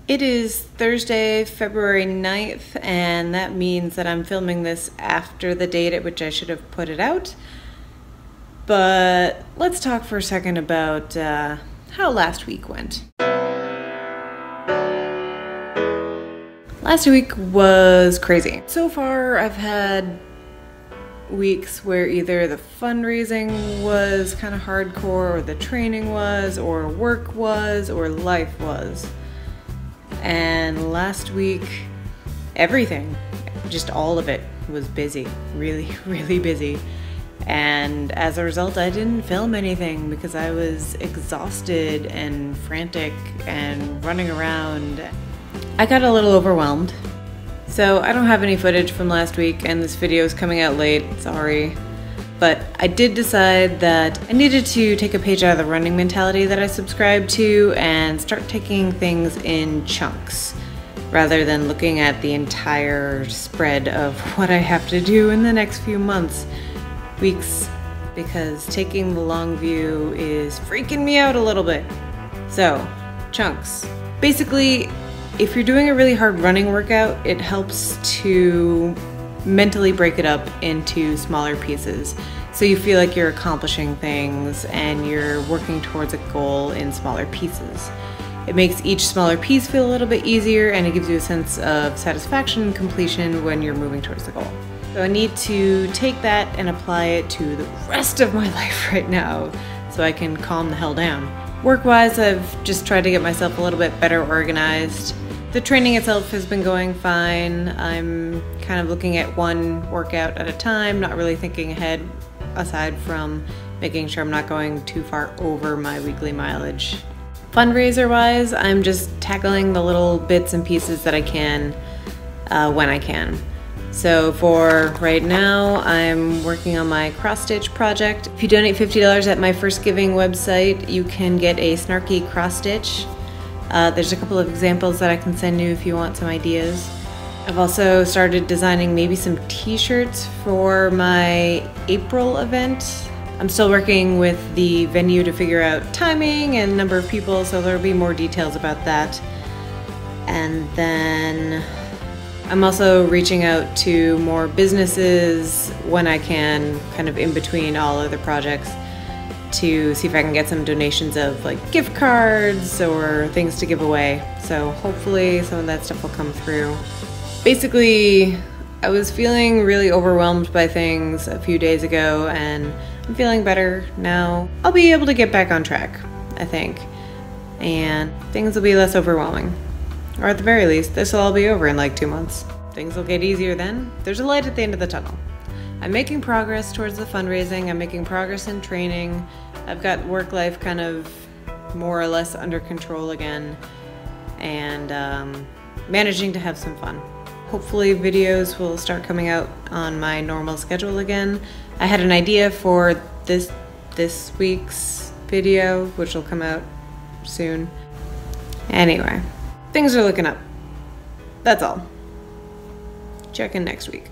It is Thursday, February 9th, and that means that I'm filming this after the date at which I should have put it out. But let's talk for a second about how last week went. Last week was crazy. So far, I've had weeks where either the fundraising was kind of hardcore, or the training was, or work was, or life was. And last week, everything, just all of it was busy, really, really busy. And as a result, I didn't film anything because I was exhausted and frantic and running around. I got a little overwhelmed. So I don't have any footage from last week, and this video is coming out late, sorry. But I did decide that I needed to take a page out of the running mentality that I subscribe to and start taking things in chunks, rather than looking at the entire spread of what I have to do in the next few months, weeks, because taking the long view is freaking me out a little bit. So, chunks. Basically, if you're doing a really hard running workout, it helps to mentally break it up into smaller pieces, so you feel like you're accomplishing things and you're working towards a goal in smaller pieces. It makes each smaller piece feel a little bit easier, and it gives you a sense of satisfaction and completion when you're moving towards the goal. So I need to take that and apply it to the rest of my life right now so I can calm the hell down. Work-wise, I've just tried to get myself a little bit better organized. The training itself has been going fine. I'm kind of looking at one workout at a time, not really thinking ahead, aside from making sure I'm not going too far over my weekly mileage. Fundraiser-wise, I'm just tackling the little bits and pieces that I can when I can. So for right now, I'm working on my cross-stitch project. If you donate $50 at my First Giving website, you can get a snarky cross-stitch. There's a couple of examples that I can send you if you want some ideas. I've also started designing maybe some t-shirts for my April event. I'm still working with the venue to figure out timing and number of people, so there'll be more details about that. And then I'm also reaching out to more businesses when I can, kind of in between all other projects, to see if I can get some donations of like gift cards or things to give away. So hopefully some of that stuff will come through. Basically, I was feeling really overwhelmed by things a few days ago, and I'm feeling better now. I'll be able to get back on track, I think, and things will be less overwhelming. Or at the very least, this will all be over in like 2 months. Things will get easier then. There's a light at the end of the tunnel. I'm making progress towards the fundraising, I'm making progress in training, I've got work life kind of more or less under control again, and managing to have some fun. Hopefully videos will start coming out on my normal schedule again. I had an idea for this week's video, which will come out soon. Anyway, things are looking up. That's all. Check in next week.